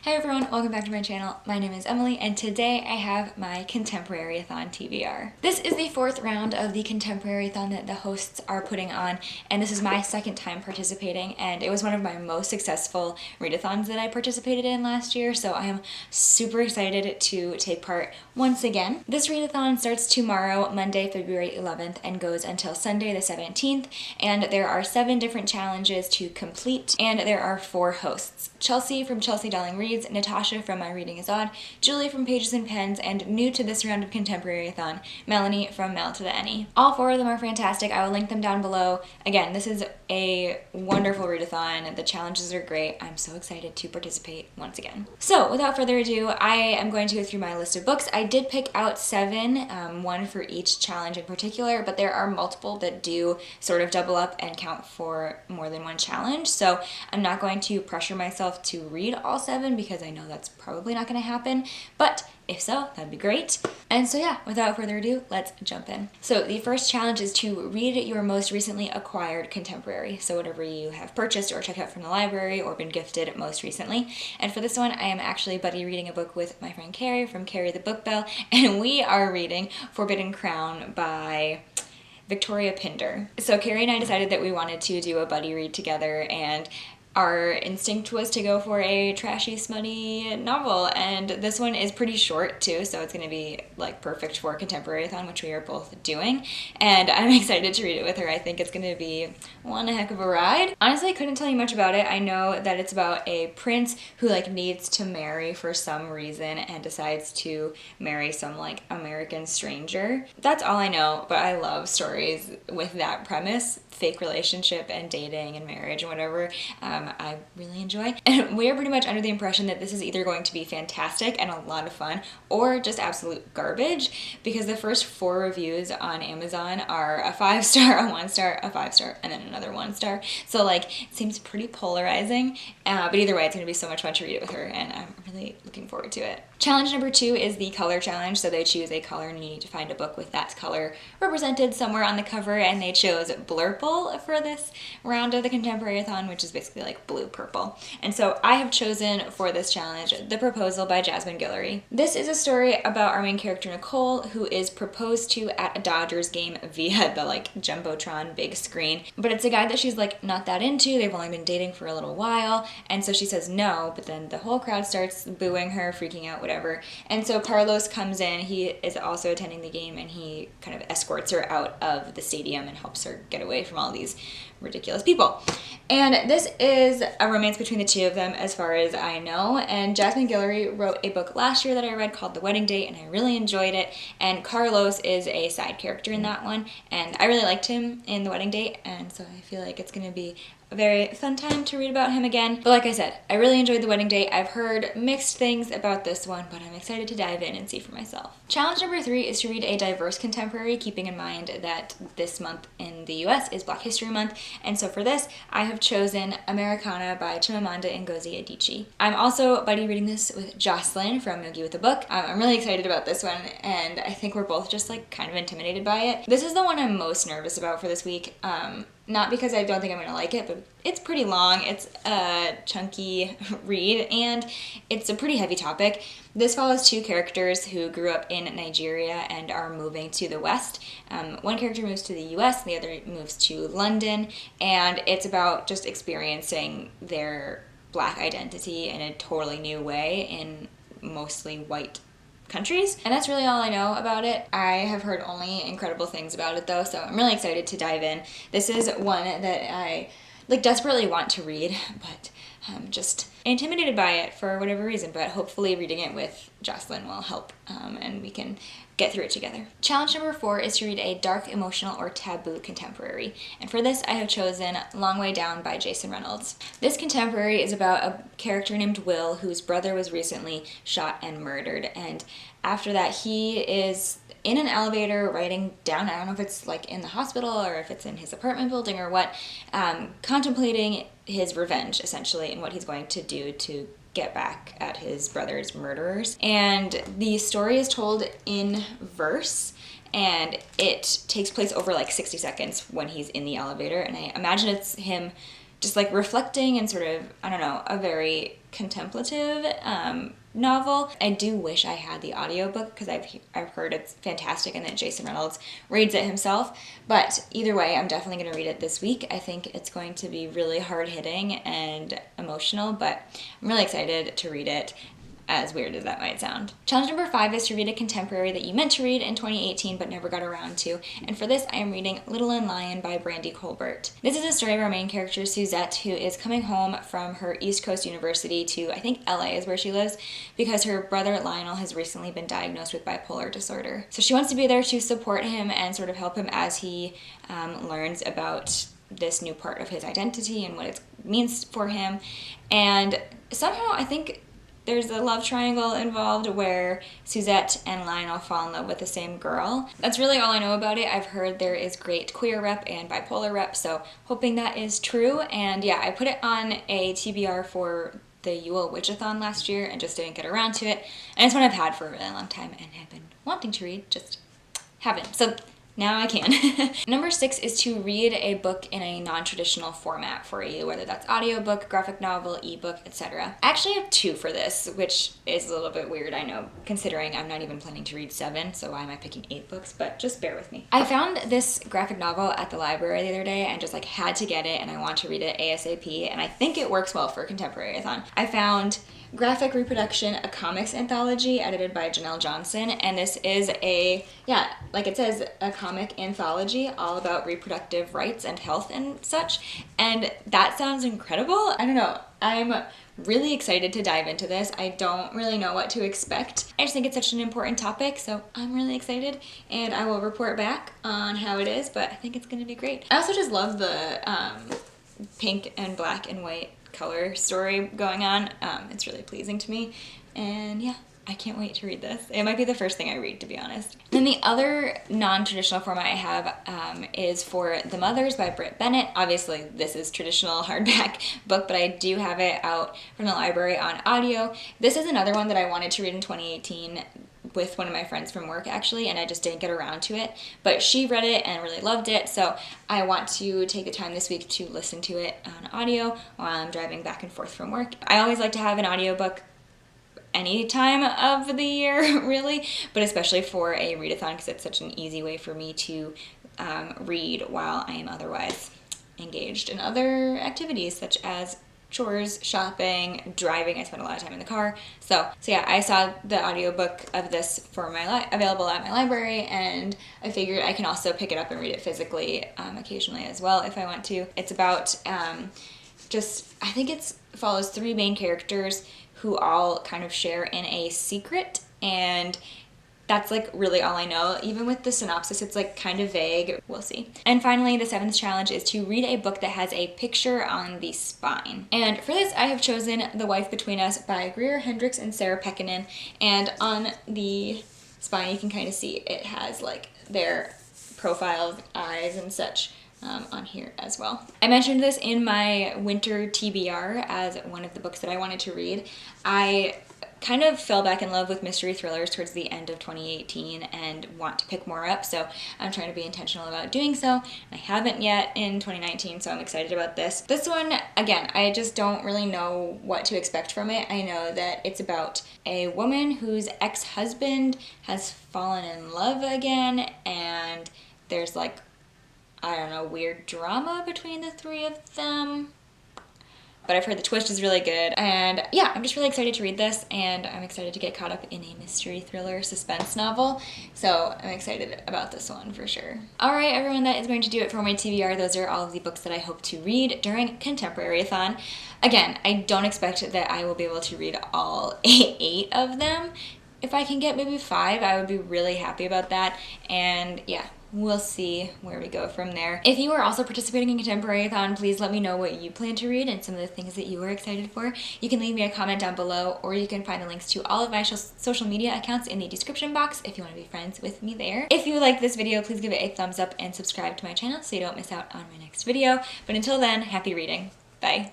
Hi everyone, welcome back to my channel. My name is Emily and today I have my Contemporary-a-thon TBR. This is the fourth round of the Contemporary-a-thon that the hosts are putting on, and this is my second time participating, and it was one of my most successful read-a-thons that I participated in last year, so I am super excited to take part once again. This read-a-thon starts tomorrow, Monday, February 11th, and goes until Sunday the 17th, and there are 7 different challenges to complete, and there are 4 hosts. Chelsea from Chelsea Darling Reads, Natasha from My Reading is Odd, Julie from Pages and Pens, and new to this round of Contemporary-a-thon, Melanie from Mel to the Any. All 4 of them are fantastic. I will link them down below. Again, this is a wonderful read-a-thon. The challenges are great. I'm so excited to participate once again. So without further ado, I am going to go through my list of books. I did pick out 7, one for each challenge in particular, but there are multiple that do sort of double up and count for more than one challenge. So I'm not going to pressure myself to read all 7 because I know that's probably not going to happen, but if so, that'd be great. And so yeah, without further ado, let's jump in. So the first challenge is to read your most recently acquired contemporary. So whatever you have purchased or checked out from the library or been gifted most recently. And for this one, I am actually buddy reading a book with my friend Carrie from Carrie the Book Bell, and we are reading Forbidden Crown by Victoria Pinder. So Carrie and I decided that we wanted to do a buddy read together, and our instinct was to go for a trashy, smutty novel, and this one is pretty short too, so it's going to be like perfect for Contemporary-a-thon, which we are both doing, and I'm excited to read it with her. I think it's going to be one heck of a ride. Honestly, I couldn't tell you much about it. I know that it's about a prince who like needs to marry for some reason and decides to marry some like American stranger. That's all I know, but I love stories with that premise, fake relationship and dating and marriage and whatever. I really enjoy. And we are pretty much under the impression that this is either going to be fantastic and a lot of fun or just absolute garbage, because the first 4 reviews on Amazon are a 5-star, a 1-star, a 5-star, and then another 1-star. So like it seems pretty polarizing, but either way it's going to be so much fun to read it with her, and I'm really looking forward to it. Challenge number 2 is the color challenge. So they choose a color and you need to find a book with that color represented somewhere on the cover, and they chose Blurple for this round of the Contemporary-a-thon, which is basically like blue-purple. And so I have chosen for this challenge The Proposal by Jasmine Guillory. This is a story about our main character Nicole, who is proposed to at a Dodgers game via the like Jumbotron big screen, but it's a guy that she's like not that into. They've only been dating for a little while, and so she says no, but then the whole crowd starts booing her, freaking out, whatever. And so Carlos comes in. He is also attending the game, and he kind of escorts her out of the stadium and helps her get away from all these ridiculous people. And this is a romance between the 2 of them as far as I know, and Jasmine Guillory wrote a book last year that I read called The Wedding Date, and I really enjoyed it, and Carlos is a side character in that one, and I really liked him in The Wedding Date, and so I feel like it's going to be a very fun time to read about him again. But like I said, I really enjoyed The Wedding Date. I've heard mixed things about this one, but I'm excited to dive in and see for myself. Challenge number 3 is to read a diverse contemporary, keeping in mind that this month in the US is Black History Month, and so for this, I have chosen Americanah by Chimimanda Ngozi Adichie. I'm also buddy reading this with Jasmine from Yogi with a Book. I'm really excited about this one, and I think we're both just like kind of intimidated by it. This is the one I'm most nervous about for this week. Not because I don't think I'm going to like it, but it's pretty long. It's a chunky read, and it's a pretty heavy topic. This follows 2 characters who grew up in Nigeria and are moving to the West. One character moves to the US, and the other moves to London, and it's about just experiencing their Black identity in a totally new way in mostly white countries, and that's really all I know about it. I have heard only incredible things about it though, so I'm really excited to dive in. This is one that I like desperately want to read, but I'm just intimidated by it for whatever reason, but hopefully reading it with Jocelyn will help, and we can get through it together. Challenge number 4 is to read a dark, emotional, or taboo contemporary, and for this I have chosen Long Way Down by Jason Reynolds. This contemporary is about a character named Will whose brother was recently shot and murdered, and after that he is in an elevator writing down, I don't know if it's like in the hospital or if it's in his apartment building or what, contemplating his revenge essentially and what he's going to do to get back at his brother's murderers. And the story is told in verse, and it takes place over like 60 seconds when he's in the elevator, and I imagine it's him just like reflecting and sort of, I don't know, a very contemplative novel. I do wish I had the audiobook because I've heard it's fantastic and that Jason Reynolds reads it himself. But either way, I'm definitely going to read it this week. I think it's going to be really hard-hitting and emotional, but I'm really excited to read it, as weird as that might sound. Challenge number 5 is to read a contemporary that you meant to read in 2018 but never got around to. And for this, I am reading Little and Lion by Brandy Colbert. This is a story of our main character, Suzette, who is coming home from her East Coast university to, I think LA is where she lives, because her brother Lionel has recently been diagnosed with bipolar disorder. So she wants to be there to support him and sort of help him as he learns about this new part of his identity and what it means for him. And somehow I think there's a love triangle involved where Suzette and Lionel fall in love with the same girl. That's really all I know about it. I've heard there is great queer rep and bipolar rep, so hoping that is true. And yeah, I put it on a TBR for the Yule Witch-a-thon last year and just didn't get around to it. And it's one I've had for a really long time and have been wanting to read, just haven't. So now I can. Number 6 is to read a book in a non-traditional format for you, whether that's audiobook, graphic novel, ebook, etc. I actually have 2 for this, which is a little bit weird, I know, considering I'm not even planning to read 7, so why am I picking 8 books? But just bear with me. I found this graphic novel at the library the other day and just like had to get it, and I want to read it ASAP, and I think it works well for Contemporary-a-thon. I found Graphic Reproduction, a comics anthology edited by Janelle Johnson, and this is a, yeah, like it says, a comic anthology all about reproductive rights and health and such, and that sounds incredible. I don't know, I'm really excited to dive into this. I don't really know what to expect. I just think it's such an important topic, so I'm really excited, and I will report back on how it is, but I think it's gonna be great. I also just love the pink and black and white color story going on. It's really pleasing to me, and yeah, I can't wait to read this. It might be the first thing I read, to be honest. Then the other non-traditional format I have is for The Mothers by Brit Bennett. Obviously, this is traditional hardback book, but I do have it out from the library on audio. This is another one that I wanted to read in 2018 with one of my friends from work, actually, and I just didn't get around to it, but she read it and really loved it, so I want to take the time this week to listen to it on audio while I'm driving back and forth from work. I always like to have an audiobook any time of the year, really, but especially for a read-a-thon because it's such an easy way for me to read while I am otherwise engaged in other activities such as chores, shopping, driving. I spend a lot of time in the car. So yeah, I saw the audiobook of this for available at my library, and I figured I can also pick it up and read it physically occasionally as well if I want to. It's about I think it follows 3 main characters who all kind of share in a secret, and that's like really all I know. Even with the synopsis, it's like kind of vague. We'll see. And finally, the 7th challenge is to read a book that has a picture on the spine. And for this, I have chosen The Wife Between Us by Greer, Hendricks, and Sarah Pekkanen. And on the spine, you can kind of see it has like their profiles, eyes, and such on here as well. I mentioned this in my winter TBR as one of the books that I wanted to read. I kind of fell back in love with mystery thrillers towards the end of 2018 and want to pick more up, so I'm trying to be intentional about doing so. I haven't yet in 2019, so I'm excited about this. This one, again, I just don't really know what to expect from it. I know that it's about a woman whose ex-husband has fallen in love again, and there's like, I don't know, weird drama between the 3 of them. But I've heard the twist is really good, and yeah, I'm just really excited to read this, and I'm excited to get caught up in a mystery thriller suspense novel, so I'm excited about this one for sure. Alright everyone, that is going to do it for my TBR. Those are all of the books that I hope to read during Contemporary-a-thon. Again, I don't expect that I will be able to read all 8 of them. If I can get maybe 5, I would be really happy about that, and yeah, we'll see where we go from there. If you are also participating in Contemporary-a-thon, please let me know what you plan to read and some of the things that you are excited for. You can leave me a comment down below, or you can find the links to all of my social media accounts in the description box if you want to be friends with me there. If you like this video, please give it a thumbs up and subscribe to my channel so you don't miss out on my next video. But until then, happy reading. Bye.